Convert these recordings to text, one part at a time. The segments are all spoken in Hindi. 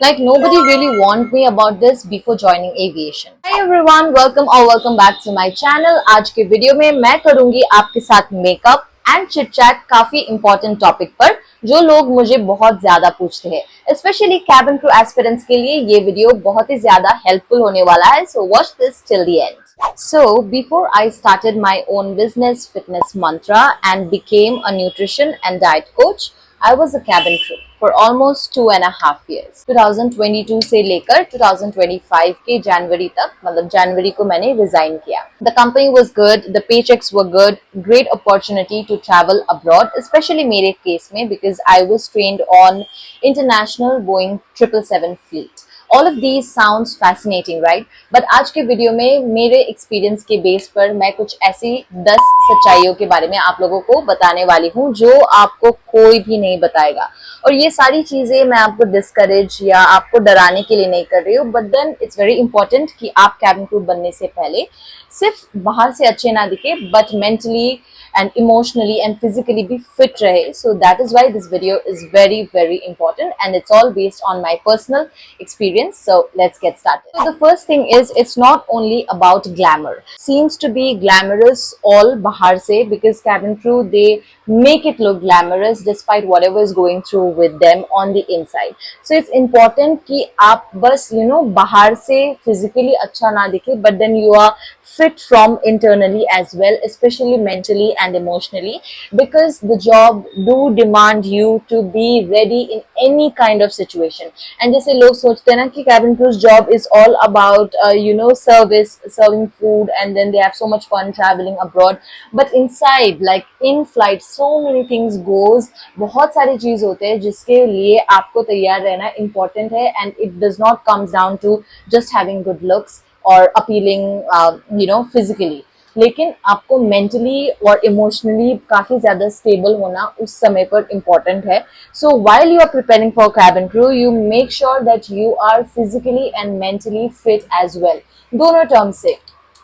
Like nobody really warned me about this before joining aviation. Hi everyone, welcome back to my channel. आज के वीडियो में मैं करूंगी आपके साथ मेकअप एंड चिट चैट काफी इंपॉर्टेंट टॉपिक पर जो लोग मुझे बहुत ज्यादा पूछते हैं, स्पेशली कैबिन क्रू एस्पिरेंट्स के लिए ये वीडियो बहुत ही ज्यादा हेल्पफुल होने वाला है. So watch this till the end. So, before I started my own business, Fitness Mantra, and became a nutrition and diet coach, I was a cabin crew for almost 2.5 years. 2022 से लेकर 2025 के जनवरी तक, मतलब जनवरी को मैंने रिजाइन किया. The company was good, the paychecks were good, great opportunity to travel abroad, especially मेरे केस में because I was trained on international Boeing 777 fleet. All of these sounds fascinating, right? But आज के वीडियो में मेरे एक्सपीरियंस के बेस पर मैं कुछ ऐसी 10 सच्चाइयों के बारे में आप लोगों को बताने वाली हूँ जो आपको कोई भी नहीं बताएगा. और ये सारी चीजें मैं आपको डिस्करेज या आपको डराने के लिए नहीं कर रही हूँ, but then it's very important कि आप कैबिन क्रू बनने से पहले सिर्फ बाहर से अच्छे ना दिखे but mentally and emotionally and physically be fit rahe. So that is why this video is very important and it's all based on my personal experience. So let's get started. So the first thing is it's not only about glamour. Seems to be glamorous all bahar se because cabin crew they make it look glamorous despite whatever is going through with them on the inside. So it's important कि आप बस bahar se physically अच्छा ना दिखे but then you are fit from internally as well, especially mentally and emotionally, because the job do demand you to be ready in any kind of situation. And जैसे लोग सोचते हैं ना कि cabin crew's job is all about service, serving food, and then they have so much fun traveling abroad, but inside like in flight so many things goes. बहुत सारी चीज होते हैं जिसके लिए आपको तैयार रहना important है, and it does not comes down to just having good looks और अपीलिंग फिजिकली, लेकिन आपको मेंटली और इमोशनली काफी ज्यादा स्टेबल होना उस समय पर इम्पोर्टेंट है. So while you are preparing for cabin crew you make sure that you are physically and mentally fit as well. दोनों टर्म से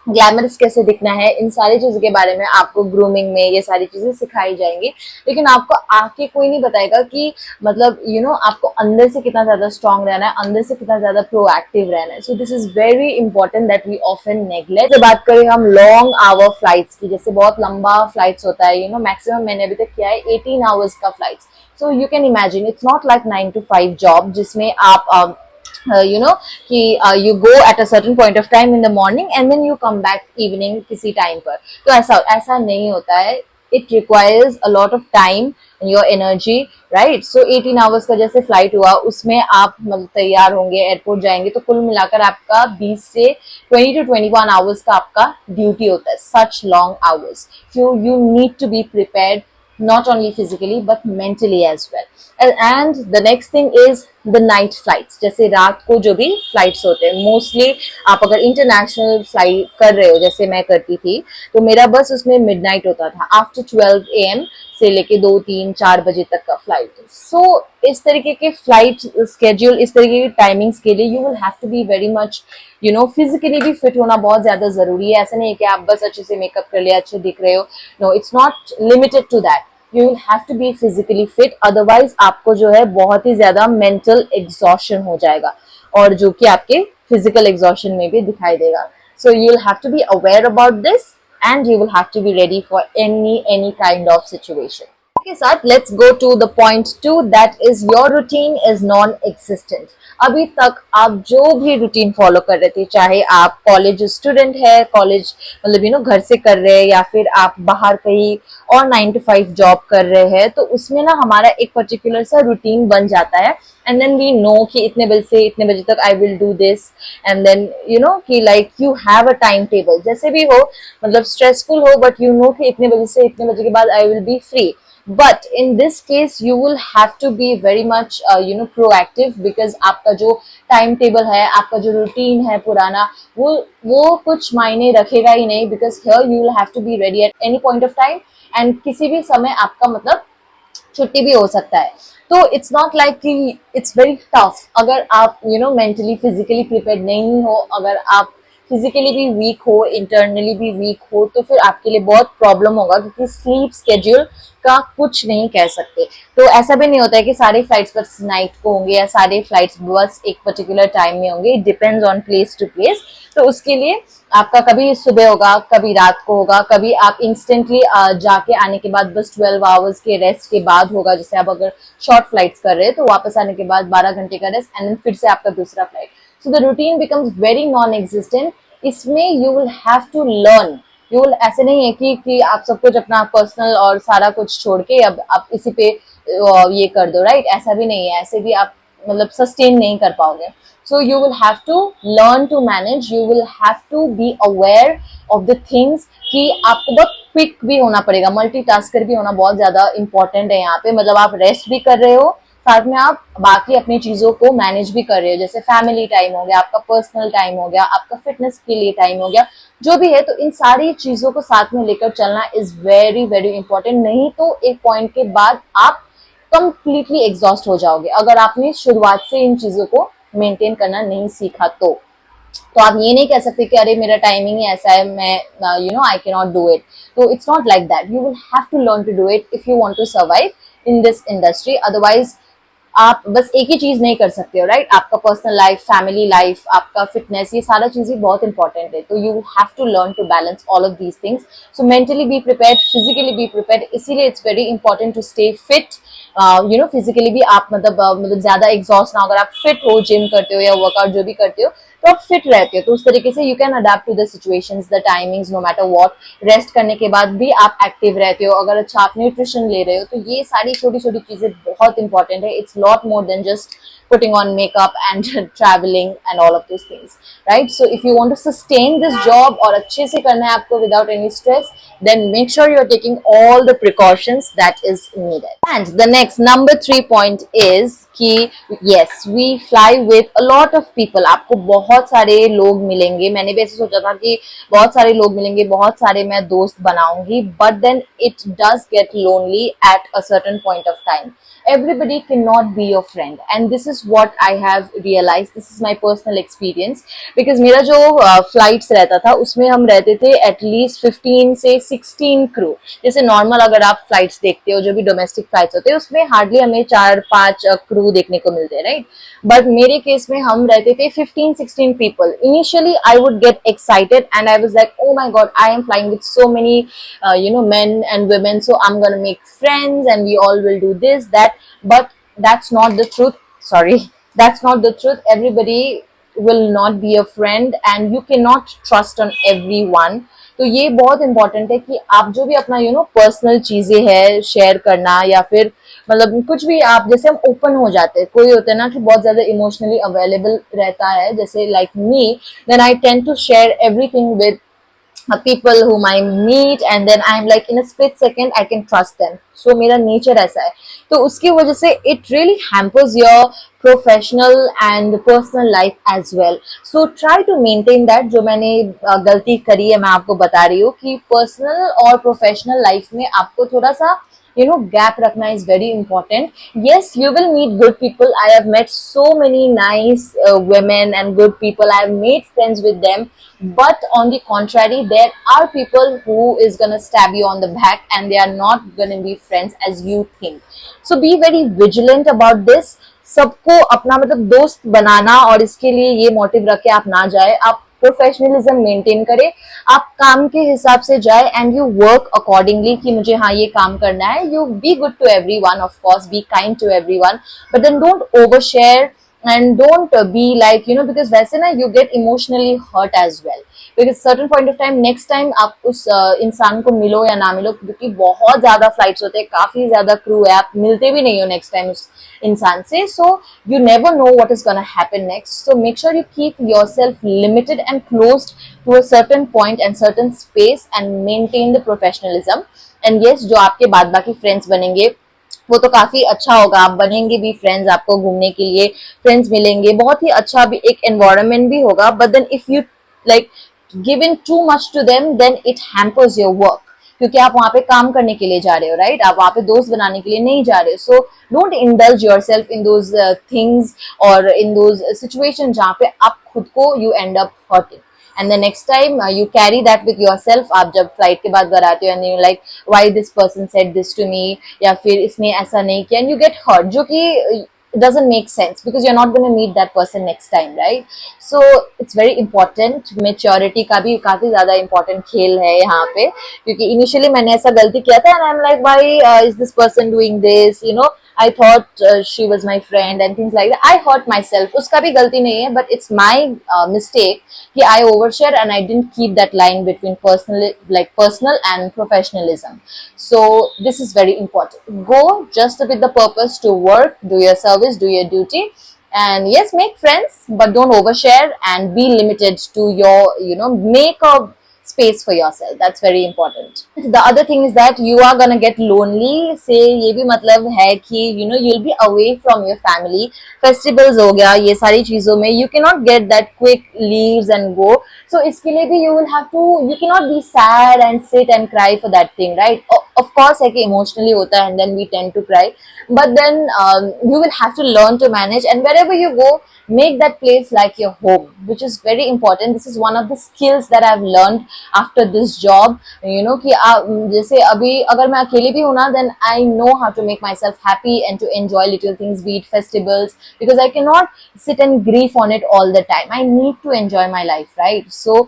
ग्लैमरस कैसे दिखना है, इन सारी चीजों के बारे में आपको ग्रूमिंग में ये सारी चीजें सिखाई जाएंगी, लेकिन आपको आके कोई नहीं बताएगा कि मतलब आपको अंदर से कितना ज्यादा स्ट्रांग रहना है, अंदर से कितना ज्यादा प्रोएक्टिव रहना है. So this is very important that we often neglect. जब बात करें हम लॉन्ग आवर फ्लाइट्स की, जैसे बहुत लंबा फ्लाइट्स होता है, मैक्सिमम मैंने अभी तक किया है 18 आवर्स का flights. So you can imagine it's not like 9 to 5 job जिसमें आप कि you go at a certain point of time in the morning and then you come back evening किसी टाइम पर. तो ऐसा नहीं होता है. It requires a lot of time and your energy, right? So 18 hours का जैसे फ्लाइट हुआ उसमें आप मतलब तैयार होंगे, एयरपोर्ट जाएंगे, तो कुल मिलाकर आपका 20 से 20 to 21 hours का आपका ड्यूटी होता है. Such long hours. So you need to be prepared not only physically but mentally as well. And the next thing is the night flights. जैसे रात को जो भी फ्लाइट्स होते हैं, मोस्टली आप अगर इंटरनेशनल फ्लाइट कर रहे हो जैसे मैं करती थी, तो मेरा बस उसमें मिडनाइट होता था, आफ्टर 12 AM से लेके 2, 3, 4 बजे तक का फ्लाइट. सो इस तरीके के फ्लाइट स्केड्यूल, इस तरीके की टाइमिंग्स के लिए you will have to be very much physically भी फिट होना बहुत ज्यादा जरूरी है. ऐसा नहीं है कि आप बस अच्छे से मेकअप कर लिया, अच्छे दिख रहे हो. No, it's not limited to that. You will have to be physically fit, otherwise आपको जो है बहुत ही ज्यादा मेंटल एग्जॉशन हो जाएगा और जो कि आपके फिजिकल एग्जॉशन में भी दिखाई देगा. So you will have to be aware about this and you will have to be ready for any kind of situation. के साथ let's go to the point 2, that is your routine is non existent. अभी तक आप जो भी रूटीन फॉलो कर रहे थे, चाहे आप कॉलेज स्टूडेंट है, कॉलेज मतलब घर से कर रहे हैं, या फिर आप बाहर कहीं और 9 to 5 जॉब कर रहे हैं, तो उसमें ना हमारा एक पर्टिकुलर सा रूटीन बन जाता है. एंड देन वी नो कि इतने बजे से इतने बजे तक I will do this, and then कि like you have a time table. जैसे भी हो, मतलब स्ट्रेसफुल हो, बट यू नो कि इतने बजे से इतने बजे के बाद I will be free. But in this case you will have to be very much proactive, because आपका जो टाइम टेबल है, आपका जो रूटीन है पुराना, वो कुछ मायने रखेगा ही नहीं, because here you will have to be ready at any point of time, and किसी भी समय आपका मतलब छुट्टी भी हो सकता है. तो इट्स नॉट लाइक कि इट्स वेरी टफ. अगर आप मेंटली फिजिकली प्रिपेयर्ड नहीं हो, अगर आप फिजिकली भी वीक हो, इंटरनली भी वीक हो, तो फिर आपके लिए बहुत प्रॉब्लम होगा, क्योंकि स्लीप स्केड्यूल का कुछ नहीं कह सकते। तो ऐसा भी नहीं होता है कि सारे फ्लाइट्स बस नाइट को होंगे या सारे फ्लाइट्स बस एक पर्टिकुलर टाइम में होंगे। It depends on place to place. तो उसके लिए आपका कभी सुबह होगा, कभी रात को होगा, कभी आप इंस्टेंटली जाके आने के बाद बस 12 आवर्स के रेस्ट के बाद होगा। जैसे आप अगर शॉर्ट फ्लाइट्स कर रहे हैं तो वापस आने के बाद 12 घंटे का रेस्ट एंड फिर से आपका दूसरा flight. So the routine becomes very non existent. इसमें you will have to learn. You will, ऐसे नहीं है कि आप सब कुछ अपना पर्सनल और सारा कुछ छोड़ के अब आप इसी पे ये कर दो, राइट? ऐसा भी नहीं है, ऐसे भी आप मतलब सस्टेन नहीं कर पाओगे। So you will have to learn to manage, you will have to be aware of the things कि आपको बहुत क्विक भी होना पड़ेगा, मल्टीटास्कर भी होना बहुत ज्यादा इंपॉर्टेंट है यहाँ पे। मतलब आप रेस्ट भी कर रहे हो, साथ में आप बाकी अपनी चीजों को मैनेज भी कर रहे हो, जैसे फैमिली टाइम हो गया, आपका पर्सनल टाइम हो गया, आपका फिटनेस के लिए टाइम हो गया, जो भी है। तो इन सारी चीजों को साथ में लेकर चलना इज वेरी वेरी इंपॉर्टेंट। नहीं तो एक पॉइंट के बाद आप कंप्लीटली एग्जॉस्ट हो जाओगे अगर आपने शुरुआत से इन चीजों को मेंटेन करना नहीं सीखा। तो आप ये नहीं कह सकते कि अरे मेरा टाइमिंग ही ऐसा है, मैं I can not do it. तो it's not like that. You will have to learn to do it if you want to survive in this industry. Otherwise आप बस एक ही चीज नहीं कर सकते हो, राइट? आपका पर्सनल लाइफ, फैमिली लाइफ, आपका फिटनेस, ये सारा चीजें बहुत इंपॉर्टेंट है। तो you have to learn to balance all of these things. So mentally be prepared, physically be prepared. इसीलिए it's very important to stay fit. Physically भी आप मतलब ज्यादा एग्जॉस्ट ना हो। अगर आप फिट हो, जिम करते हो या वर्कआउट जो भी करते हो, तो आप फिट रहते हो। तो उस तरीके से you can adapt to the situations, the timings, no matter what. Rest करने के बाद भी आप एक्टिव रहते हो। अगर अच्छा आप न्यूट्रिशन ले रहे हो, तो ये सारी छोटी छोटी चीजें बहुत इंपॉर्टेंट है। It's lot more then just putting on makeup and traveling and all of these things, right? So if you want to sustain this job और अच्छे से करना है आपको without any stress, then make sure you are taking all the precautions that is needed. And the next number 3 point is कि yes, we fly with a lot of people. आपको बहुत सारे लोग मिलेंगे। मैंने भी ऐसे सोचा था कि बहुत सारे लोग मिलेंगे, बहुत सारे मैं दोस्त बनाऊंगी, but then it does get lonely at a certain point of time. Everybody cannot be your friend, and this is what I have realized. This is my personal experience, because मेरा जो फ्लाइट्स रहता था उसमें हम रहते थे at least 15 से 16 क्रू। जैसे नॉर्मल अगर आप फ्लाइट्स देखते हो, जो भी डोमेस्टिक फ्लाइट्स होते हैं, उसमें हार्डली हमें 4-5 क्रू देखने को मिलते हैं, राइट? बट मेरे केस में हम रहते थे 15-16 people. Initially I would get excited and I was like, oh my God, I am flying with so many men and women, so I'm gonna make friends and we all will do this, that. But that's not the truth. Sorry, that's not the truth. Everybody will not be a friend and you cannot trust on everyone. तो ये बहुत इंपॉर्टेंट है कि आप जो भी अपना पर्सनल चीजें है शेयर करना, या फिर मतलब कुछ भी, आप जैसे हम ओपन हो जाते हैं। कोई होता है ना कि बहुत ज्यादा इमोशनली अवेलेबल रहता है, जैसे like me, then I tend to share everything with people whom I meet, and then I'm like in a split second I can trust them. So मेरा nature ऐसा है। तो उसकी वजह से it really hampers your professional and personal life as well. So try to maintain that. जो मैंने गलती करी है मैं आपको बता रही हूँ कि personal और professional life में आपको थोड़ा सा gap रखना is very important. Yes, you will meet good people. I have met so many nice women and good people. I have made friends with them. But on the contrary, there are people who is gonna stab you on the back and they are not gonna be friends as you think. So be very vigilant about this. सबको अपना मतलब दोस्त बनाना, और इसके लिए ये मोटिव रख के आप ना जाए। आप प्रोफेशनलिज्म मेंटेन करें, आप काम के हिसाब से जाए एंड यू वर्क अकॉर्डिंगली कि मुझे हाँ ये काम करना है। You be good to everyone, of course be kind to everyone, but then don't over share and don't be like because वैसे ना you get emotionally hurt as well, because certain point of time next time आप उस इंसान को मिलो या ना मिलो, क्योंकि बहुत ज्यादा फ्लाइट्स होते हैं, काफी ज्यादा क्रू है, आप मिलते भी नहीं हो नेक्स्ट टाइम उस इंसान से, so you never know what is gonna happen next. So make sure you keep yourself limited and closed to a certain point and certain space and maintain the professionalism. And yes, जो आपके बाद बाकी फ्रेंड्स बनेंगे वो तो काफी अच्छा होगा, आप बनेंगे भी फ्रेंड्स, आपको घूमने के लिए फ्रेंड्स मिलेंगे, बहुत ही अच्छा भी एक एनवायरनमेंट भी होगा। But then if you like give in too much to them, then it hampers your work, क्योंकि आप वहां पे काम करने के लिए जा रहे हो, राइट? आप वहां पे दोस्त बनाने के लिए नहीं जा रहे हो। So don't indulge yourself in those things और इन दोज सिचुएशन जहाँ पे आप खुद को you end up hurting. And the next time you carry that with your self. आप जब फ्लाइट के बाद घर आते हो and you like why this person said this to me, या फिर इसने ऐसा नहीं किया, एंड यू गेट हर्ट, जो कि doesn't make sense because you're not going to meet that person next time, right? So it's very important। maturity का भी काफी ज्यादा important खेल है यहाँ पे, क्योंकि initially मैंने ऐसा गलती किया था and I'm like why is this person doing this, you know, I thought she was my friend and things like that। I hurt myself, उसका भी गलती नहीं है, but it's my mistake कि I overshare and I didn't keep that line between personal and professionalism। So this is very important। Go just with the purpose to work, do your service, do your duty, and yes, make friends, but don't overshare and be limited to your, you know, make a space for yourself। That's very important। The other thing is that you are gonna get lonely से ये भी मतलब है कि you know you'll be away from your family। festivals हो गया, ये सारी चीजों में you cannot get that quick leaves and go। so इसके लिए भी you will have to, you cannot be sad and sit and cry for that thing, right? Of course है कि emotionally होता है and then we tend to cry, but then you will have to learn to manage, and wherever you go make that place like your home, which is very important। this is one of the skills that I've learned after this job, you know, कि जैसे अभी अगर मैं अकेली भी हूँ ना, then I know how to make myself happy and to enjoy little things, be it festivals, because I cannot sit and grieve on it all the time। I need to enjoy my life, right? so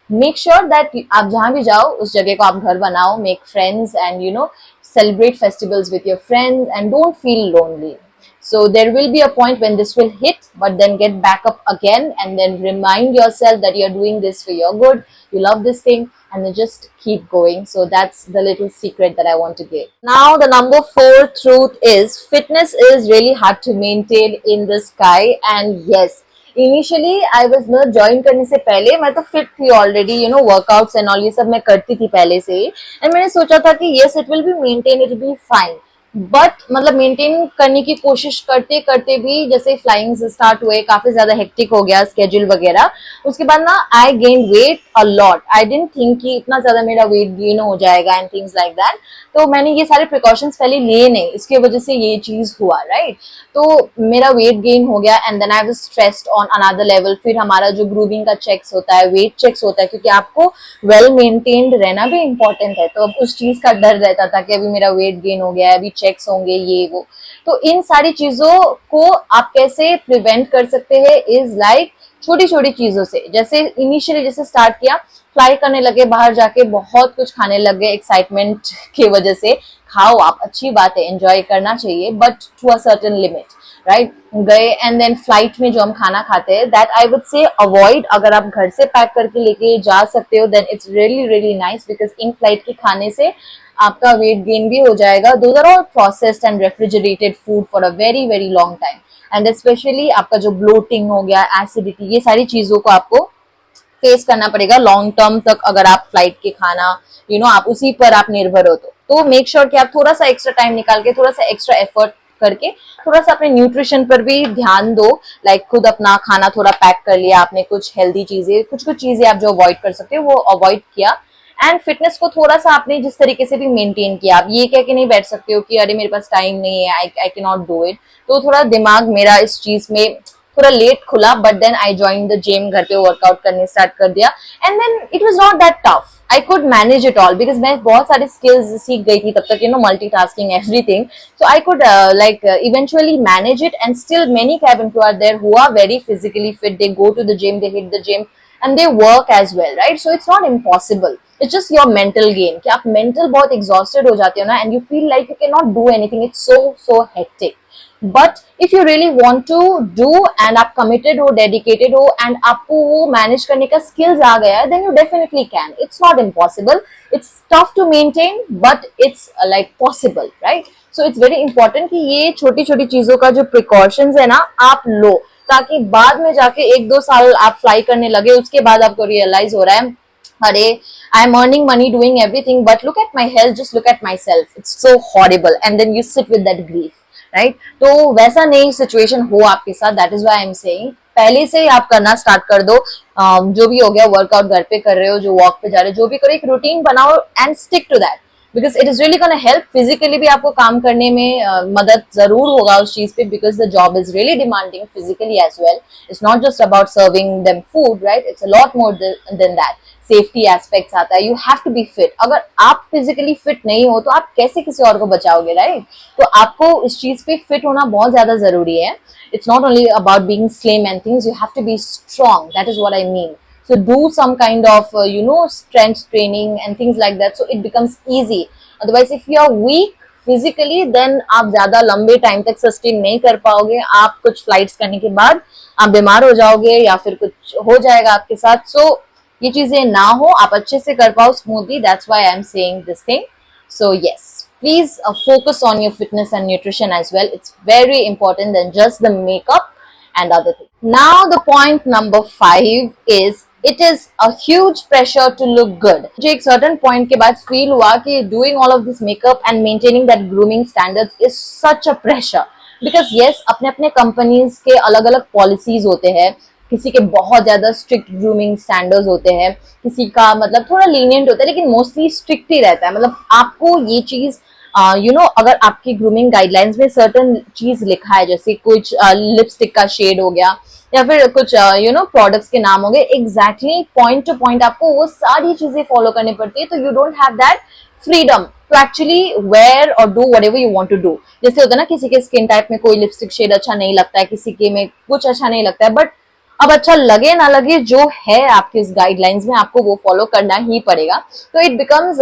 make sure that आप जहाँ भी जाओ उस जगह को आप घर बनाओ, make friends and you know celebrate festivals with your friends and don't feel lonely। so there will be a point when this will hit, but then get back up again and then remind yourself that you're doing this for your good, you love this thing, and then just keep going। so that's the little secret that I want to give। now the number 4 truth is fitness is really hard to maintain in the sky। and yes, initially I was not, join करने से पहले मैं तो फिट थी already, you know, workouts and all ये सब मैं करती थी पहले से ही, एंड मैंने सोचा था कि yes it will be maintain, it will be fine. But मतलब मेंटेन करने की कोशिश करते करते भी जैसे फ्लाइंग स्टार्ट हुए, काफी ज्यादा हेक्टिक हो गया स्केड्यूल वगैरह, उसके बाद ना I gain weight a lot. I didn't think कि इतना ज्यादा मेरा वेट गेन हो जाएगा एंड थिंग्स लाइक दैट। तो मैंने ये सारे प्रिकॉशंस पहले लिए नहीं, इसकी वजह से ये चीज हुआ, राइट? तो मेरा वेट गेन हो गया and then I was stressed on another level. फिर हमारा जो ग्रूविंग का चेक्स होता है, वेट चेक्स होता है, क्योंकि आपको वेल मेंटेन्ड रहना भी इंपॉर्टेंट है। तो अब उस चीज का डर रहता था कि अभी मेरा वेट गेन हो गया है, अभी चेक्स होंगे ये वो। तो इन सारी चीजों को आप कैसे प्रिवेंट कर सकते हैं इज लाइक छोटी छोटी चीजों से। जैसे इनिशियली जैसे स्टार्ट किया, फ्लाई करने लगे, बाहर जाके बहुत कुछ खाने लग गए एक्साइटमेंट की वजह से। खाओ आप, अच्छी बात है, एंजॉय करना चाहिए, but to a certain limit, right? गए एंड देन फ्लाइट में जो हम खाना खाते हैं that I would say avoid. अगर आप घर से पैक करके लेके जा सकते हो then it's really really nice, because in flight के खाने से आपका वेट गेन भी हो जाएगा। Those are all processed and refrigerated food for a very very long time, and specially आपका जो ब्लोटिंग हो गया, एसिडिटी, ये सारी चीजों को आपको फेस करना पड़ेगा लॉन्ग टर्म तक। अगर आप फ्लाइट के खाना यू नो आप उसी पर आप निर्भर हो तो मेक श्योर कि आप थोड़ा सा एक्स्ट्रा टाइम निकाल के, थोड़ा सा एक्स्ट्रा एफर्ट करके, थोड़ा सा अपने न्यूट्रिशन पर भी ध्यान दो। लाइक खुद अपना खाना थोड़ा पैक कर लिया आपने, कुछ हेल्दी चीजें, कुछ कुछ चीजें आप जो अवॉइड कर सकते हो वो अवॉइड किया, एंड फिटनेस को थोड़ा सा आपने जिस तरीके से भी मेंटेन किया। आप ये कह के नहीं बैठ सकते हो कि अरे मेरे पास टाइम नहीं है, आई कैन नॉट डू इट। तो थोड़ा दिमाग मेरा इस चीज में थोड़ा लेट खुला, but then I join the gym, घर पे वर्कआउट करने स्टार्ट कर दिया, and then it was not that tough. I could manage it all because मैं बहुत सारे स्किल्स सीख गई थी तब तक, you know, multitasking everything. So I could like eventually manage it, and still many cabin crew are there who are very physically fit, they go to the gym, they hit the gym and they work as well, right? So it's not impossible, it's just your mental game कि आप mental बहुत exhausted हो जाते हो ना, and you feel like you cannot do anything, it's so hectic। But if you really want to do and आप कमिटेड हो, डेडिकेटेड हो, एंड आपको वो मैनेज करने का स्किल्स आ गया है, then you definitely can. It's not impossible, it's tough to maintain, but it's like possible, right? So it's very important कि ये छोटी छोटी चीजों का जो प्रिकॉशंस है ना आप लो, ताकि बाद में जाके 1-2 साल आप फ्लाई करने लगे, उसके बाद आपको रियलाइज हो रहा है अरे I am earning money doing everything but look at my health, just look at my self, it's so horrible, and then you sit with that grief, right? तो वैसा नहीं सिचुएशन हो आपके साथ, that is why I am saying पहले से ही आप करना स्टार्ट कर दो। जो भी हो गया, वर्कआउट घर पे कर रहे हो, जो वॉक पे जा रहे हो, जो भी करो, एक रूटीन बनाओ and stick to that. Because it is really gonna help. Physically भी आपको काम करने में मदद जरूर होगा उस चीज पे, because the job is really demanding physically as well. It's not just about serving them food, right? It's a lot more than that. Safety aspects आता है. You have to be fit. अगर आप फिजिकली फिट नहीं हो तो आप कैसे किसी और को बचाओगे, राइट? तो आपको इस चीज पे फिट होना बहुत ज्यादा जरूरी है. It's not only about being slim and things, you have to be strong. That is what I mean. So do some kind of strength training and things like that, so it becomes easy. Otherwise if you are weak physically, then आप ज्यादा लंबे टाइम तक सस्टेन नहीं कर पाओगे. आप कुछ फ्लाइट्स करने के बाद आप बीमार हो जाओगे या फिर कुछ हो जाएगा आपके साथ. So ये चीजें ना हो, आप अच्छे से कर पाओ smoothly. That's why I'm saying this thing. So yes, please focus on your fitness and nutrition as well. It's very important than just the makeup and other things. Now the point number 5 is it is a huge pressure to look good. मुझे एक certain point के बाद feel हुआ कि doing all of this makeup and maintaining that grooming standards is such a pressure. Because yes, अपने अपने companies के अलग अलग policies होते हैं. किसी के बहुत ज्यादा स्ट्रिक्ट ग्रूमिंग स्टैंडर्ड्स होते हैं, किसी का मतलब थोड़ा लीनियंट होता है, लेकिन मोस्टली स्ट्रिक्ट ही रहता है. मतलब आपको ये चीज अगर आपकी ग्रूमिंग गाइडलाइंस में सर्टन चीज लिखा है, जैसे कुछ लिपस्टिक का शेड हो गया या फिर कुछ प्रोडक्ट्स के नाम हो गए, एग्जैक्टली पॉइंट टू पॉइंट आपको वो सारी चीजें फॉलो करनी पड़ती है. तो you don't have that freedom to actually wear और do whatever you want to do. जैसे होता है ना, किसी के स्किन टाइप में कोई लिपस्टिक शेड अच्छा नहीं लगता है, किसी के में कुछ अच्छा नहीं लगता है, बट अब अच्छा लगे ना लगे, जो है आपके इस गाइडलाइंस में आपको वो फॉलो करना ही पड़ेगा. तो it becomes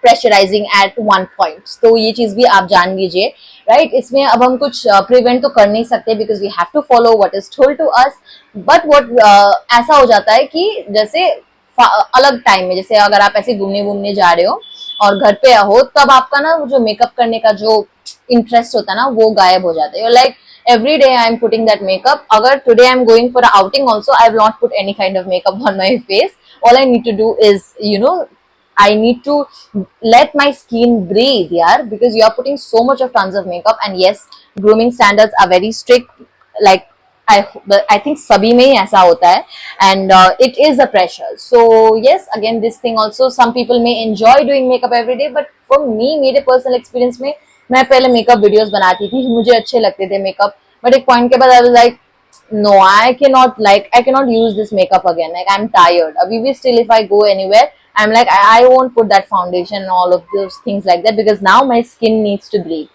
pressurising at one point. तो ये चीज भी आप जान लीजिए, राइट? इसमें अब हम कुछ प्रिवेंट तो कर नहीं सकते, because we have to follow what is told to us. But what ऐसा हो जाता है कि जैसे अलग टाइम में, जैसे अगर आप ऐसे घूमने जा रहे हो और घर पे हो, तब आपका ना जो मेकअप करने का जो इंटरेस्ट होता है ना, वो गायब हो जाता है. Like every day I am putting that makeup. Agar today I am going for an outing also, I will not put any kind of makeup on my face. All I need to do is, I need to let my skin breathe, yaar, because you are putting so much of tons of makeup. And yes, grooming standards are very strict. Like I think sabhi mein hi aisa hota hai, and it is a pressure. So yes, again this thing also, some people may enjoy doing makeup every day, but for me, मेरे personal experience में, मैं पहले मेकअप वीडियोस बनाती थी, मुझे अच्छे लगते थे मेकअप, बट एक पॉइंट के बाद I was like no, I cannot use this makeup again. Like I'm tired. Abhi bhi still if I go anywhere, I'm like I won't put that foundation and all of those things like that, because now my skin needs to breathe.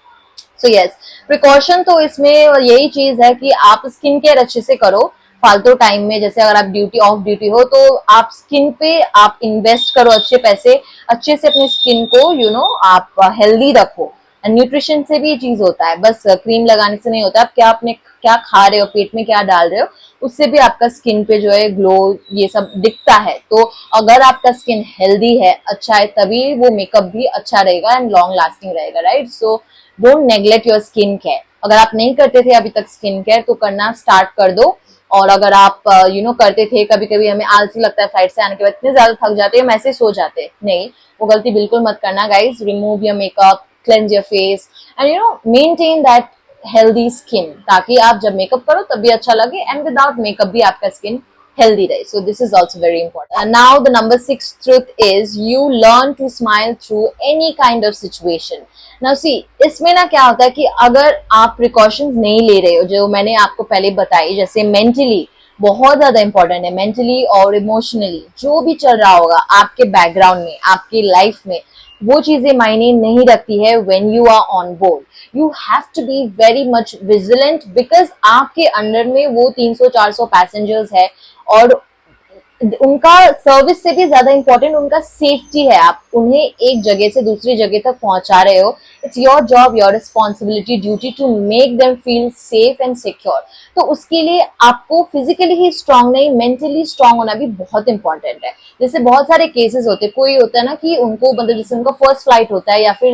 So yes, precaution तो इसमें यही चीज है कि आप स्किन केयर अच्छे से करो फालतू टाइम में. जैसे अगर आप ड्यूटी ऑफ ड्यूटी हो तो आप स्किन पे आप इन्वेस्ट करो अच्छे पैसे, अच्छे से अपनी स्किन को आप हेल्दी रखो. एंड न्यूट्रिशन से भी ये चीज होता है, बस क्रीम लगाने से नहीं होता. आप क्या खा रहे हो, पेट में क्या डाल रहे हो, उससे भी आपका स्किन पे जो है ग्लो ये सब दिखता है. तो अगर आपका स्किन हेल्दी है, अच्छा है, तभी वो मेकअप भी अच्छा रहेगा एंड लॉन्ग लास्टिंग रहेगा, right? So don't neglect your skin care. अगर आप नहीं करते थे अभी तक स्किन केयर, तो करना स्टार्ट कर दो. और अगर आप करते थे, कभी कभी हमें आलसी लगता है फ्लाइट से आने के बाद, इतने ज्यादा थक जाते हैं, हम ऐसे सो जाते, नहीं, वो गलती बिल्कुल मत करना guys. Remove your makeup, cleanse your face, and maintain that healthy skin, ताकि आप जब मेकअप करो तब भी अच्छा लगे, and without makeup भी आपका skin healthy रहे. So this is also very important. And now the number 6 truth is you learn to smile through any kind of situation. Now see, इसमें ना क्या होता है कि अगर आप precautions नहीं ले रहे हो, जो मैंने आपको पहले बताई, जैसे mentally बहुत ज्यादा इंपॉर्टेंट है, मेंटली और इमोशनली जो भी चल रहा होगा आपके बैकग्राउंड में, आपकी लाइफ में, वो चीजें मायने नहीं रखती है. When you are on board, you have to be very much vigilant, because आपके अंडर में वो 300-400 पैसेंजर्स है, और उनका सर्विस से भी ज्यादा इंपॉर्टेंट उनका सेफ्टी है. आप उन्हें एक जगह से दूसरी जगह तक पहुंचा रहे हो. It's your job, your responsibility, duty to make them feel safe and secure. तो उसके लिए आपको फिजिकली ही स्ट्रांग नहीं, मेंटली स्ट्रांग होना भी बहुत इंपॉर्टेंट है. जैसे बहुत सारे केसेस होते हैं, कोई होता है ना कि उनको मतलब जैसे उनका फर्स्ट फ्लाइट होता है, या फिर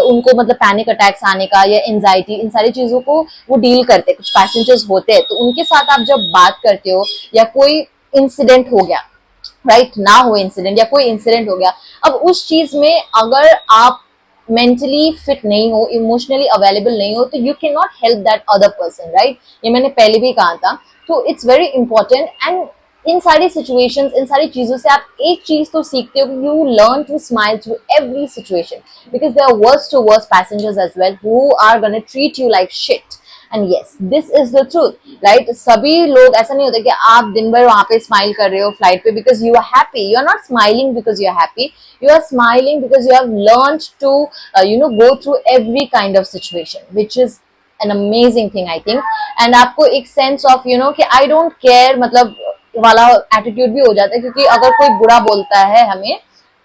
उनको मतलब पैनिक अटैक्स आने का या एंजाइटी, इन सारी चीजों को वो डील करते हैं. कुछ पैसेंजर्स होते हैं, तो उनके साथ आप जब बात करते हो, या कोई इंसिडेंट हो गया, राइट, ना हो इंसिडेंट, या कोई इंसिडेंट हो गया, अब उस चीज में अगर आप मेंटली फिट नहीं हो, इमोशनली अवेलेबल नहीं हो, तो you can not help that other person, right? ये मैंने पहले भी कहा था. तो it's very important. And in सारी सिचुएशंस, इन सारी चीजों से आप एक चीज तो सीखते हो, you learn to smile through every situation, because there are worst to worst passengers as well who are gonna treat you like shit. And yes, this is the truth, right. सभी लोग, ऐसा नहीं होता कि आप दिन भर वहां पे स्माइल कर रहे हो फ्लाइट पे because you are happy. You are not smiling because you are happy, you are smiling because you have learned to go through every kind of situation, which is an amazing thing I think. And आपको एक sense of कि I don't care मतलब वाला attitude भी हो जाता है, क्योंकि अगर कोई बुरा बोलता है हमें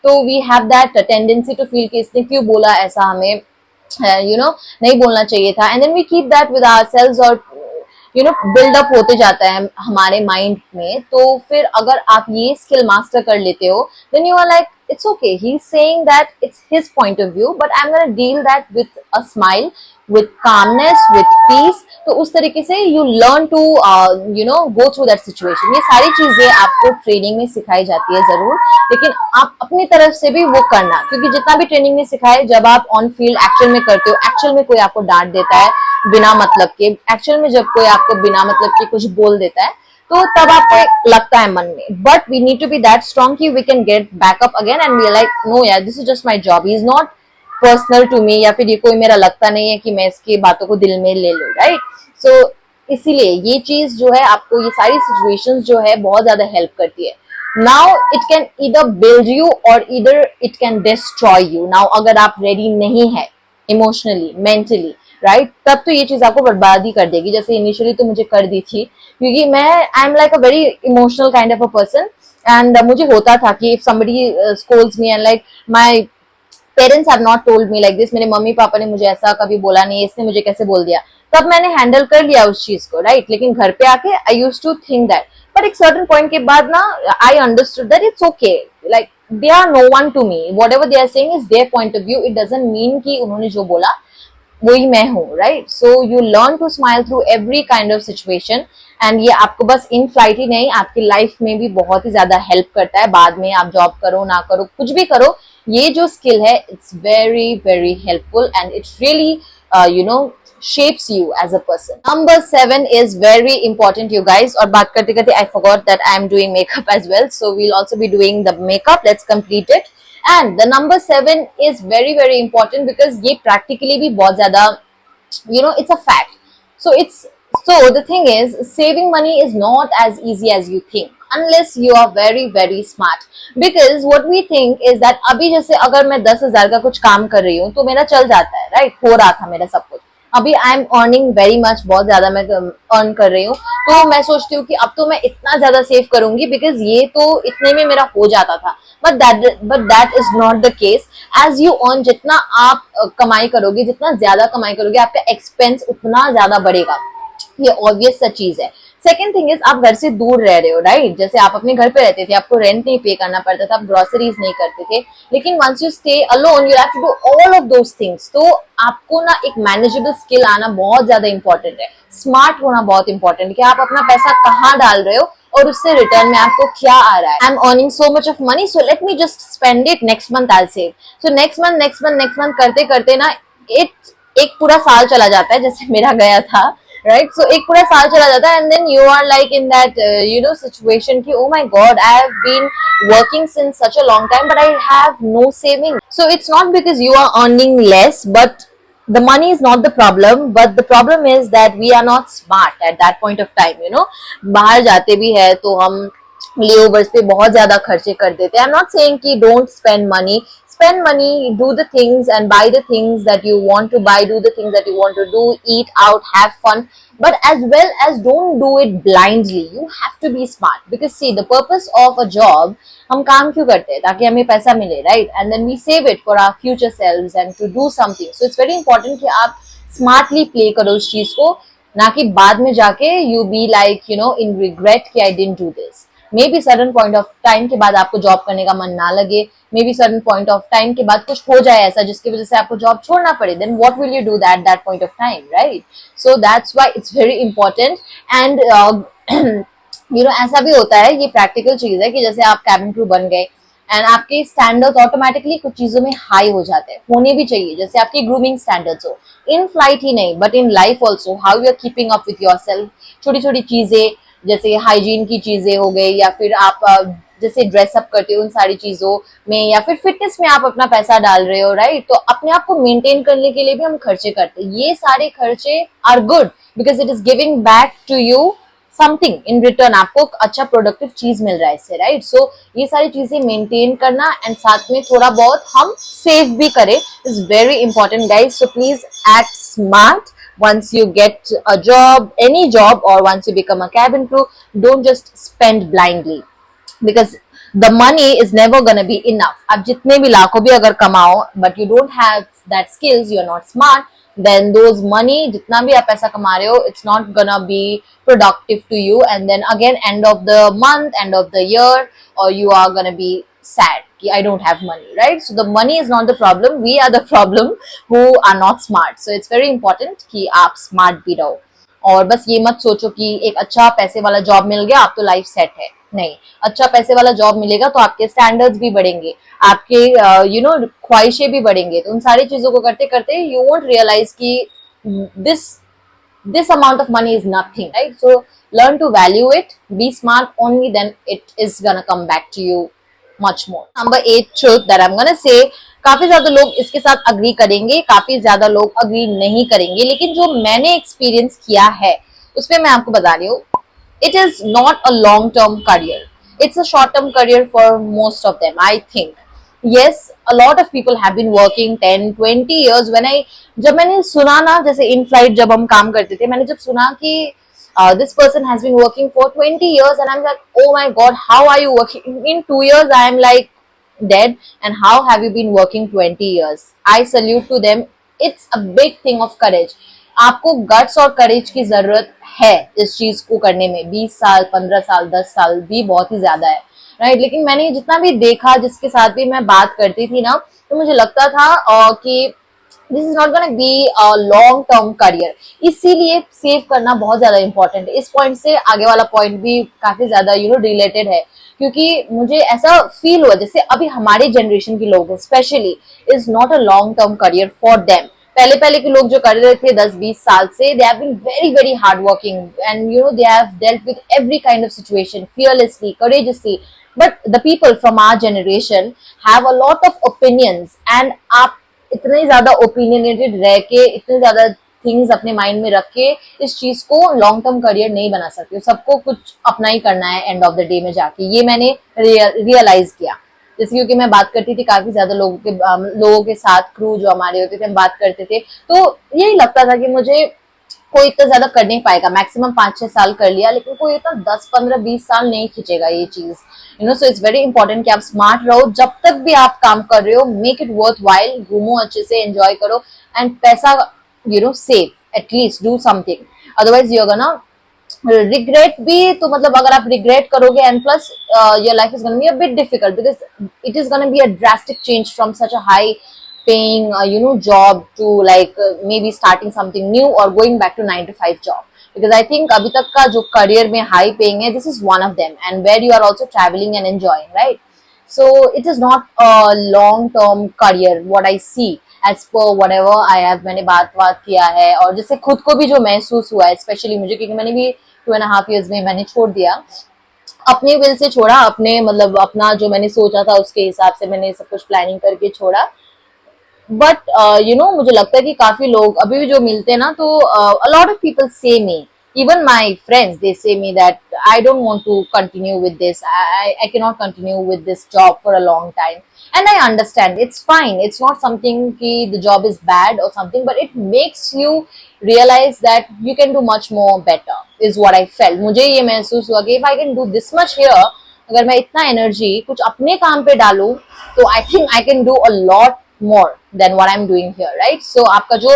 तो we have that tendency to feel कि इसने क्यों बोला ऐसा, हमें नहीं बोलना चाहिए था. And then we keep that with ourselves और बिल्ड अप होते जाता है हमारे माइंड में. तो फिर अगर आप ये स्किल मास्टर कर लेते हो, then you are like, it's okay, he's saying that it's his point of view, but I'm going to deal that with a smile, with calmness, with peace. तो उस तरीके से you learn to go through that situation. ये सारी चीजें आपको ट्रेनिंग में सिखाई जाती है जरूर, लेकिन आप अपनी तरफ से भी वो करना, क्योंकि जितना भी ट्रेनिंग में सिखाए, जब आप ऑन फील्ड एक्चुअल में करते हो, एक्चुअल में कोई आपको डांट देता है बिना मतलब के, एक्चुअल में जब कोई आपको बिना मतलब के कुछ बोल देता है, तो तब आपको लगता है मन में, but we need to be that strong कि we can get backup again and we are like, no यार, this is just my job, he is not personal to me, या फिर ये कोई मेरा लगता नहीं है कि मैं इसकी बातों को दिल में ले लूं, राइट. सो इसीलिए ये चीज जो है, आपको ये सारी सिचुएशंस जो है बहुत ज्यादा हेल्प करती है. Now it can either build you और either it can destroy you. Now अगर आप रेडी नहीं है इमोशनली, मेंटली, राइट, तब तो ये चीज आपको बर्बादी कर देगी, जैसे इनिशियली तो मुझे कर दी थी, क्योंकि मैं I am like a very emotional kind of a person. And मुझे होता था कि if somebody Scholz me and like my parents have not told me like this, मेरे मम्मी पापा ने मुझे ऐसा कभी बोला नहीं, इसने मुझे कैसे बोल दिया, तब मैंने हैंडल कर लिया उस चीज को, राइट. लेकिन घर पे आके I use to think that, but एक सर्टेन पॉइंट के बाद ना I understood that it's okay, like they are no one to me, whatever they are saying is their point of view, it doesn't mean कि उन्होंने जो बोला वही मैं हूँ, right. So you learn to smile through every kind of situation, and ये आपको बस इन फ्लाइट ही नहीं, आपकी लाइफ में भी बहुत ही ज्यादा हेल्प करता है. बाद में आप जॉब करो ना करो, कुछ भी करो, ये जो स्किल है, it's very very helpful and it's really shapes you as a person. Number 7 is very important, you guys. और बात करते करते I forgot that I am doing makeup as well, so we'll also be doing the makeup. Let's complete it. And the number 7 is very very important because ये practically भी बहुत ज़्यादा it's a fact. So the thing is, saving money is not as easy as you think unless you are very very smart. Because what we think is that अभी जैसे अगर मैं 10,000 का कुछ काम कर रही हूँ तो मेरा चल जाता है, राइट, हो रहा था मेरा सब कुछ. अभी आई एम अर्निंग वेरी मच, बहुत ज्यादा मैं अर्न कर रही हूँ, तो मैं सोचती हूँ कि अब तो मैं इतना ज्यादा सेव करूंगी बिकॉज ये तो इतने में मेरा हो जाता था. But that is not the case. As you earn, जितना आप कमाई करोगे, जितना ज्यादा कमाई करोगे, आपका एक्सपेंस उतना ज्यादा बढ़ेगा. ये ऑब्वियस सा चीज है. सेकेंड थिंग इज, आप घर से दूर रह रहे हो, राइट. जैसे आप अपने घर पे रहते थे, आपको रेंट नहीं पे करना पड़ता था, आप ग्रोसरीज नहीं करते थे, लेकिन once you stay alone you have to do all of those things. तो आपको ना एक मैनेजेबल स्किल आना बहुत ज्यादा इंपॉर्टेंट है. स्मार्ट होना बहुत इंपॉर्टेंट है कि आप अपना पैसा कहाँ डाल रहे हो और उससे रिटर्न में आपको क्या आ रहा है. आई am earning so much of money, so let me just spend it, next month I will save. So next month करते करते ना एक पूरा साल चला जाता है, जैसे मेरा गया था, right. So एक पूरा साल चला जाता है, and then you are like in that situation कि oh my god, I have been working since such a long time but I have no saving. So it's not because you are earning less, but the money is not the problem, but the problem is that we are not smart at that point of time. बाहर जाते भी है तो हम लेओवर्स पे बहुत ज्यादा खर्चे कर देते हैं. I'm not saying कि don't spend money. Spend money, do the things and buy the things that you want to buy, do the things that you want to do, eat out, have fun, but as well as don't do it blindly. You have to be smart because see, the purpose of a job, हम काम क्यों करते हैं? ताकि हमें पैसा मिले, right? And then we save it for our future selves and to do something. So it's very important कि आप smartly play करो उस चीज को, ना कि बाद में जाके you be like in regret कि I didn't do this. May be certain point of time के बाद आपको जॉब करने का मन ना लगे, may be certain point of time के बाद कुछ हो जाए ऐसा जिसकी वजह से आपको जॉब छोड़ना पड़े, then what will you do that point of time, right. So that's why it's very important. And ऐसा भी होता है, ये प्रैक्टिकल चीज है कि जैसे आप कैबिन क्रू बन गए एंड आपके स्टैंडर्ड्स ऑटोमेटिकली कुछ चीजों में हाई हो जाते हैं, होने भी चाहिए. जैसे आपकी ग्रूमिंग स्टैंडर्ड्स हो, इन फ्लाइट ही नहीं but in life also, how you are keeping up with your self, छोटी छोटी चीजें, जैसे हाइजीन की चीजें हो गई, या फिर आप जैसे ड्रेसअप करते हो उन सारी चीजों में, या फिर फिटनेस में आप अपना पैसा डाल रहे हो, राइट? तो अपने आप को मेंटेन करने के लिए भी हम खर्चे करते हैं। ये सारे खर्चे are good because it is giving back to you something in return. आपको अच्छा प्रोडक्टिव चीज मिल रहा है इससे, राइट? सो ये सारी चीजें मेंटेन करना एंड साथ में थोड़ा बहुत हम सेव भी करें is very important guys. So please act smart once you get a job, any job, or once you become a cabin crew. Don't just spend blindly because the money is never gonna be enough. आप जितने भी लाखों भी अगर कमाओ but you don't have that skills, you're not smart, then those money जितना भी आप पैसा कमा रहे हो it's not gonna be productive to you, and then again end of the month, end of the year, or you are gonna be sad कि I don't have money, right? So the money is not the problem, we are the problem who are not smart. So it's very important कि आप smart भी रहो और बस ये मत सोचो कि एक अच्छा पैसे वाला जॉब मिल गया आप तो लाइफ सेट है। नहीं, अच्छा पैसे वाला जॉब मिलेगा तो आपके स्टैंडर्ड्स भी बढ़ेंगे, आपके ख्वाहिशें भी बढ़ेंगे। तो उन सारी चीजों को करते करते यू वोंट रियलाइज कि this amount of money is nothing, right? So learn to value it, be smart, only then it is gonna come back to you much more. Number 8 truth that I'm gonna say, काफी ज्यादा लोग इसके साथ अग्री करेंगे, काफी ज्यादा लोग अग्री नहीं करेंगे, लेकिन जो मैंने एक्सपीरियंस किया है उसमें मैं आपको बता रही हूँ, it is not a long term career, it's a short term career for most of them, I think. Yes, a lot of people have been working 10-20 years. जब मैंने सुना ना, जैसे इन फ्लाइट जब हम काम करते थे, मैंने जब सुना कि this person has been working for 20 years and I'm like, oh my god, how are you working in 2 years? I am like dead. And how have you been working 20 years? I salute to them. It's a big thing of courage. आपको गट्स और करेज की जरूरत है इस चीज को करने में। 20 साल, 15 साल, 10 साल भी बहुत ही ज्यादा है, राइट? लेकिन मैंने जितना भी देखा, जिसके साथ भी मैं बात करती थी ना, तो मुझे लगता था कि this is not gonna be a long term career. इसीलिए सेव करना बहुत ज्यादा इंपॉर्टेंट है। इस पॉइंट से आगे वाला पॉइंट भी काफी ज्यादा रिलेटेड है, क्योंकि मुझे ऐसा फील हुआ जैसे अभी हमारे जनरेशन के लोग specially is not a long term career for them. पहले पहले के लोग जो कर रहे थे 10-20 साल से, they have been very very hard working and they have dealt with every kind of situation fearlessly, courageously. But the people from our generation have a lot of opinions, and आप इतने ज्यादा ओपिनियनेटेड रह के, इतने ज्यादा थिंग्स अपने माइंड में रख के इस चीज को लॉन्ग टर्म करियर नहीं बना सकते। सबको कुछ अपना ही करना है एंड ऑफ द डे में जाके, ये मैंने रियलाइज किया। जैसे क्योंकि मैं बात करती थी काफी ज्यादा लोगों के साथ, क्रू जो हमारे होते थे, हम बात करते थे, तो यही लगता था कि मुझे कोई इतना ज्यादा कर नहीं पाएगा, मैक्सिमम 5-6 साल कर लिया, लेकिन कोई इतना 10-15-20 साल नहीं खींचेगा ये चीज। सो इट्स वेरी इंपॉर्टेंट कि आप स्मार्ट रहो। जब तक भी आप काम कर रहे हो, मेक इट वर्थ वाइल, घूमो अच्छे से, एंजॉय करो एंड पैसा save, at least do something, otherwise you gonna regret भी। तो मतलब अगर आप रिग्रेट करोगे and plus your life is gonna be a bit difficult because it is gonna be a drastic change from such a high paying job to like maybe starting something new or going back to 9 to 5 job, because I think abhi tak ka jo career mein high paying hai, this is one of them, and where you are also traveling and enjoying, right? So it is not a long term career what I see as per whatever I have, मैंने बात किया है और जैसे खुद को भी जो महसूस हुआ है, स्पेशली मुझे, क्योंकि मैंने भी 2.5 years में मैंने छोड़ दिया, अपने विल से छोड़ा, अपने मतलब अपना जो मैंने सोचा था उसके हिसाब से मैंने सब कुछ प्लानिंग करके छोड़ा। बट मुझे लगता है कि काफी लोग अभी भी जो मिलते हैं ना, तो a lot of people say me, even my friends, they say me that I don't want to continue with this, I cannot continue with this job for a long time, and I understand, it's fine, it's not something ki the job is bad or something, but it makes you realize that you can do much more better, is what I felt। मुझे ये महसूस हुआ कि if I can do this much here, अगर मैं इतना एनर्जी कुछ अपने काम पे डालूं, तो I think I can do a lot more than what I'm doing here, right? So आपका जो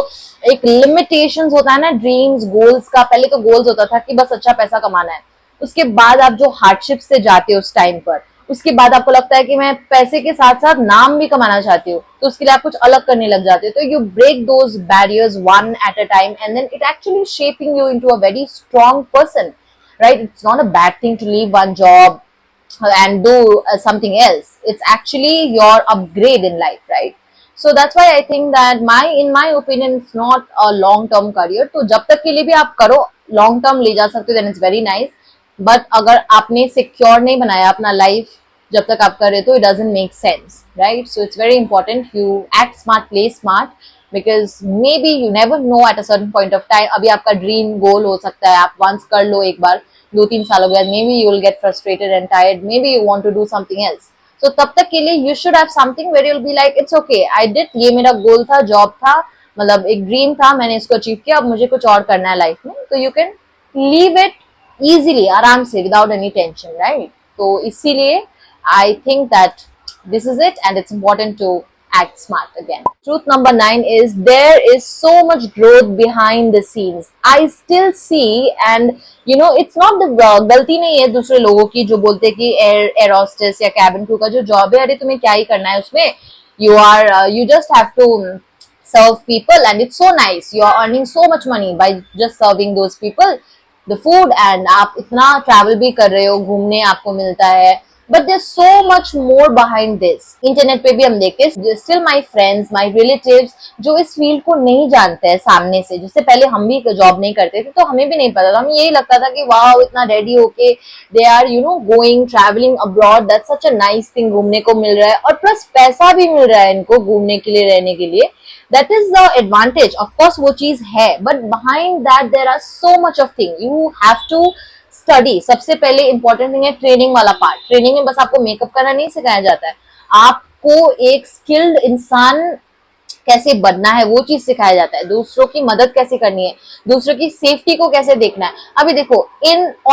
एक limitations होता है ना ड्रीम्स गोल्स का, पहले तो गोल्स होता था कि बस अच्छा पैसा कमाना है, उसके बाद आप जो हार्डशिप से जाते हो उस टाइम पर, उसके बाद आपको लगता है कि मैं पैसे के साथ साथ नाम भी कमाना चाहती हूँ, तो उसके लिए आप कुछ अलग करने लग जाते हो। तो you break those barriers one at a time and then it actually shaping you into a very strong person, right? It's not a bad thing to leave one job and do something else. It's actually your upgrade in life, right? So that's why I think that in my opinion, it's not a long term career. तो जब तक के लिए भी आप करो, long term ले जा सकते हो, then it's very nice. But अगर आपने सिक्योर नहीं बनाया अपना लाइफ जब तक आप कर रहे तो it doesn't make sense, right? So it's very important you act smart, play smart, because may be you never know at a certain point of time. अभी आपका ड्रीम गोल हो सकता है, आप वंस कर लो एक बार, 2-3 सालों के बाद may be you will get frustrated and tired, may be you want to do something else. तो तब तक के लिए you should have something where you will be like it's okay, I did, ये मेरा गोल था, जॉब था, मतलब एक ड्रीम था, मैंने इसको अचीव किया, अब मुझे कुछ और करना है लाइफ में, तो you can leave it easily, आराम से, विदाउट एनी टेंशन, राइट? तो इसीलिए I think that this is it and it's important to act smart again. Truth number 9 is there is so much growth behind the scenes. I still see, and you know, it's not the गलती नहीं है दूसरे लोगों की जो बोलते कि एयर होस्टेस या कैबिन क्रू का जो जॉब है, अरे तुम्हें क्या ही करना है उसमें, you just have to serve people and it's so nice, you are earning so much money by just serving those people the food, and आप इतना ट्रैवल भी कर रहे हो, घूमने आपको मिलता है, but there so much more behind this. Internet पे भी हम देखते हैं, still my friends, my relatives जो इस फील्ड को नहीं जानते हैं सामने से, जिससे पहले हम भी जॉब नहीं करते थे तो हमें भी नहीं पता था, हमें यही लगता था कि वाह इतना रेडी होके they are you know going travelling abroad, that's such a nice thing, घूमने को मिल रहा है और प्लस पैसा भी मिल रहा है इनको घूमने के लिए, रहने के लिए, that is the advantage, of course वो चीज है, but behind that there are so much of thing you have to study. सबसे पहले इंपॉर्टेंट थिंग है ट्रेनिंग वाला पार्ट। ट्रेनिंग में बस आपको मेकअप करना नहीं सिखाया जाता है, आपको एक स्किल्ड इंसान कैसे बनना है वो चीज सिखाया जाता है, दूसरों की मदद कैसे करनी है, दूसरों की सेफ्टी को कैसे देखना है। अभी देखो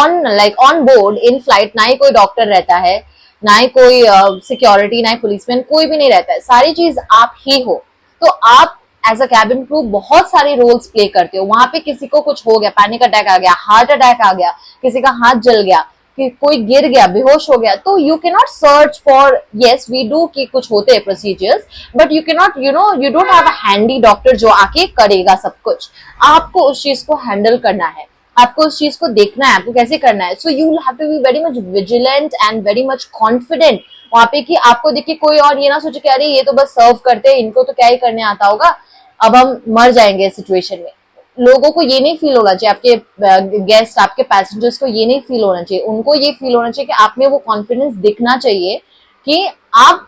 ऑन बोर्ड इन फ्लाइट ना ही कोई डॉक्टर रहता है, ना ही कोई सिक्योरिटी, ना ही पुलिसमैन, कोई भी नहीं रहता है, सारी चीज आप ही हो। तो आप एज अ कैबिन क्रू बहुत सारे रोल्स प्ले करते हो। वहां पे किसी को कुछ हो गया, पैनिक अटैक आ गया, हार्ट अटैक आ गया, किसी का हाथ जल गया, कि कोई गिर गया, बेहोश हो गया, तो you can not search for, yes we do कि कुछ होते हैं procedures, but you can not, you don't have a handy doctor जो आके करेगा सब कुछ। आपको उस चीज को हैंडल करना है, आपको उस चीज को देखना है, आपको कैसे करना है। So you will have to be very much vigilant and very much confident वहां पे, कि आपको देख के कोई और ये ना सोचे कि अरे ये तो बस सर्व करते हैं, इनको तो क्या ही करने आता होगा, अब हम मर जाएंगे इस सिचुएशन में। लोगों को ये नहीं फील होना चाहिए, आपके गेस्ट, आपके पैसेंजर्स को ये नहीं फील होना चाहिए, उनको ये फील होना चाहिए कि आप में वो कॉन्फिडेंस दिखना चाहिए कि आप,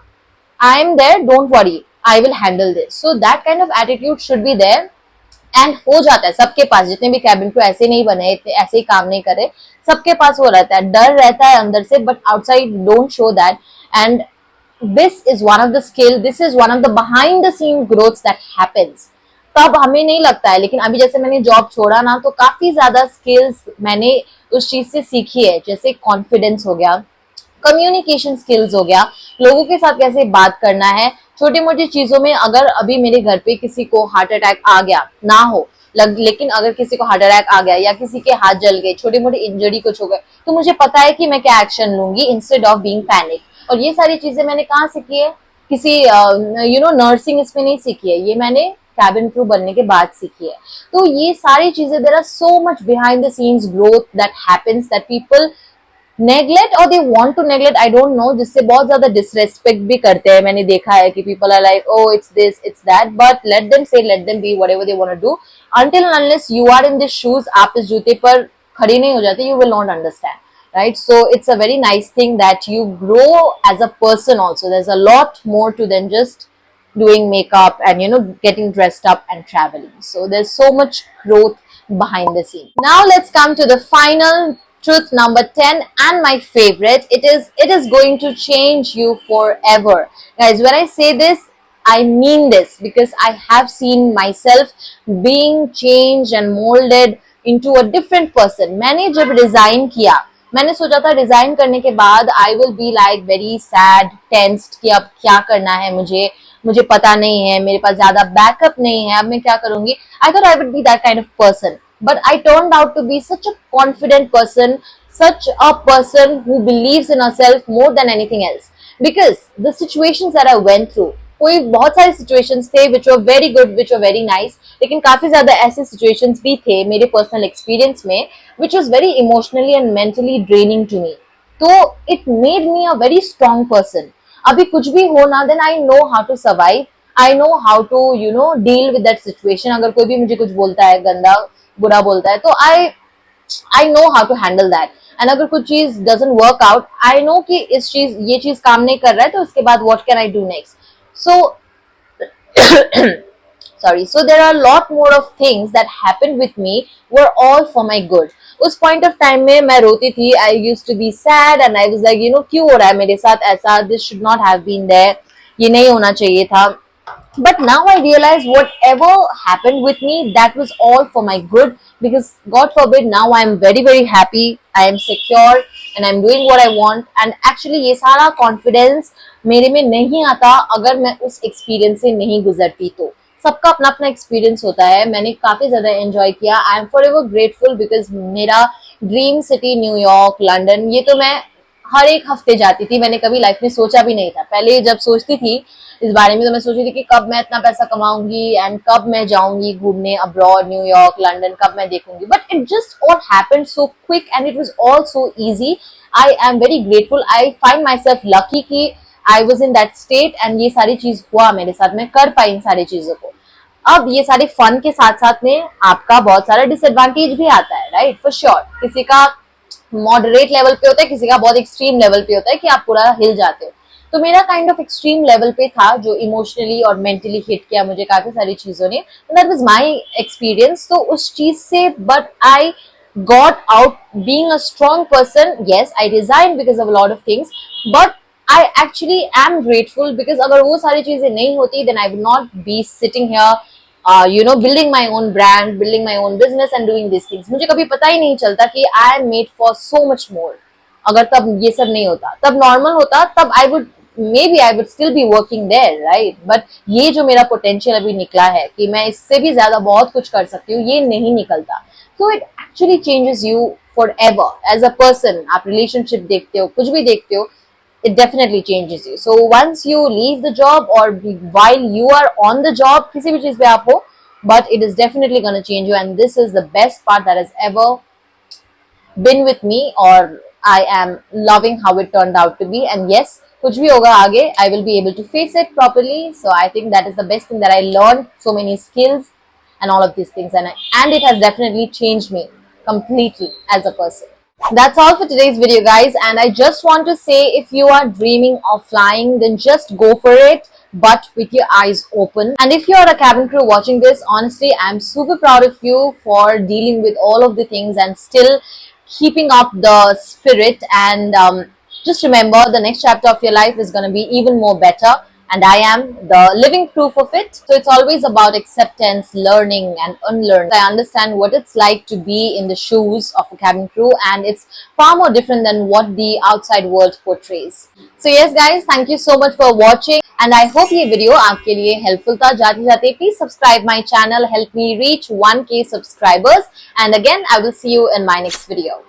I am there, don't worry, I will handle this. So that kind of attitude should be there, and हो जाता है सबके पास, जितने भी कैबिन क्रू ऐसे नहीं बने, ऐसे ही काम नहीं करे, सबके पास वो रहता है, डर रहता है अंदर से, but outside don't show that, and this is one of the skill, this is one of the behind the scene growths that happens। तब हमें नहीं लगता है, लेकिन अभी जैसे मैंने जॉब छोड़ा ना, तो काफी ज्यादा स्किल्स मैंने उस चीज से सीखी है, जैसे कॉन्फिडेंस हो गया, कम्युनिकेशन स्किल्स हो गया, लोगों के साथ कैसे बात करना है, छोटी मोटी चीजों में। अगर अभी मेरे घर पे किसी को हार्ट अटैक आ गया ना हो, लेकिन अगर किसी को हार्ट अटैक आ गया या किसी के हाथ जल गए, छोटी मोटी इंजरी कुछ हो गए, तो मुझे पता है कि मैं क्या एक्शन लूंगी इंस्टेड ऑफ बीइंग पैनिक। और ये सारी चीजें मैंने कहाँ सीखी है, किसी नर्सिंग इसमें नहीं सीखी है, ये मैंने कैबिन क्रू बनने के बाद सीखी है। तो ये सारी चीजें, there are so much behind the scenes growth that happens that people neglect और they want to neglect, I don't know, जिससे बहुत ज्यादा डिसरेस्पेक्ट भी करते हैं। मैंने देखा है कि people are like oh it's this it's that, but let them say, let them be whatever they want to do, until unless you are in this shoes, आप इस जूते पर खड़े नहीं हो जाते, you will not understand, right? So it's a very nice thing that you grow as a person also. There's a lot more to than just doing makeup and getting dressed up and traveling. So there's so much growth behind the scene. Now let's come to the final truth number 10 and my favorite. It is going to change you forever. Guys, when I say this, I mean this, because I have seen myself being changed and molded into a different person. मैंने जब resign किया, मैंने सोचा था रिजाइन करने के बाद I will be like very sad, tensed, कि अब क्या करना है, मुझे पता नहीं है, मेरे पास ज्यादा बैकअप नहीं है, अब मैं क्या करूंगी। I thought I would be that kind of person, but I turned out to be such a confident person, such a person who believes in herself more than anything else, because the situations that I went through, कोई बहुत सारे situations थे which were very good, which were very nice, लेकिन काफी ज्यादा ऐसे situations भी थे मेरे personal experience में which was very emotionally and mentally draining to me. तो it made me a very strong person. अभी कुछ भी हो ना, then I know how to survive, I know how to deal with that situation. अगर कोई भी मुझे कुछ बोलता है, गंदा बुरा बोलता है, तो I know how to handle that. And अगर कुछ चीज doesn't work out, I know कि ये चीज काम नहीं कर रहा है, तो उसके बाद what can I do next? So sorry, so there are a lot more of things that happened with me were all for my good. उस point of time में मैं रोती थी, I used to be sad and I was like, you know, क्यों हो रहा है मेरे साथ ऐसा, this should not have been there, ये नहीं होना चाहिए था. But now I realize whatever happened with me, that was all for my good, because God forbid, now I am very very happy, I am secure and I am doing what I want. And actually ये सारा confidence मेरे में नहीं आता अगर मैं उस experience से नहीं गुजरती. तो सबका अपना अपना एक्सपीरियंस होता है. मैंने काफी ज्यादा एंजॉय किया. I am forever grateful because मेरा ड्रीम सिटी न्यूयॉर्क, लंदन, ये तो मैं हर एक हफ्ते जाती थी. मैंने कभी लाइफ में सोचा भी नहीं था. पहले जब सोचती थी इस बारे में तो मैं सोचती थी कि कब मैं इतना पैसा कमाऊंगी एंड कब मैं जाऊंगी घूमने अब्रॉड, न्यूयॉर्क, लंदन, कब मैं देखूंगी. But it just all happened so quick and it was all so easy. I am very grateful. I find myself lucky कि I was in that state and ये सारी चीज हुआ मेरे साथ. मैं कर पाई इन सारी चीजों को. अब ये सारे फन के साथ साथ में आपका बहुत सारा डिसएडवांटेज भी आता है, राइट, फॉर श्योर. किसी का मॉडरेट लेवल पे होता है, किसी का बहुत एक्सट्रीम लेवल पे होता है कि आप पूरा हिल जाते हो. तो मेरा काइंड ऑफ एक्सट्रीम लेवल पे था जो इमोशनली और मेंटली हिट किया मुझे काफी सारी चीजों ने. That was my experience. तो उस चीज से but I got out being a strong person. Yes, I resign because of a lot of things, but I actually am grateful because अगर वो सारी चीजें नहीं होती then I would not be sitting here, you know, building my own brand, building my own business and doing these things. मुझे कभी पता ही नहीं चलता कि I am made for so much more. अगर तब ये सब नहीं होता, तब नॉर्मल होता, तब maybe I would still be working there, right? But ये जो मेरा potential अभी निकला है कि मैं इससे भी ज्यादा बहुत कुछ कर सकती हूँ, ये नहीं निकलता. So it actually changes you forever as a person. आप relationship देखते हो, कुछ भी देखते हो, it definitely changes you. So once you leave the job or while you are on the job, किसी भी चीज पे आप हो, but it is definitely going to change you. And this is the best part that has ever been with me, or I am loving how it turned out to be. And yes, कुछ भी होगा आगे, I will be able to face it properly. So I think that is the best thing that I learned, so many skills and all of these things, and it has definitely changed me completely as a person. That's all for today's video, guys, and I just want to say, if you are dreaming of flying, then just go for it, but with your eyes open. And if you are a cabin crew watching this, honestly, I'm super proud of you for dealing with all of the things and still keeping up the spirit. And just remember, the next chapter of your life is going to be even more better, and I am the living proof of it. So it's always about acceptance, learning and unlearning. I understand what it's like to be in the shoes of a cabin crew, and it's far more different than what the outside world portrays. So yes guys, thank you so much for watching, and I hope ये video आपके लिए helpful था. जाते जाते please subscribe my channel, help me reach 1K subscribers, and again I will see you in my next video.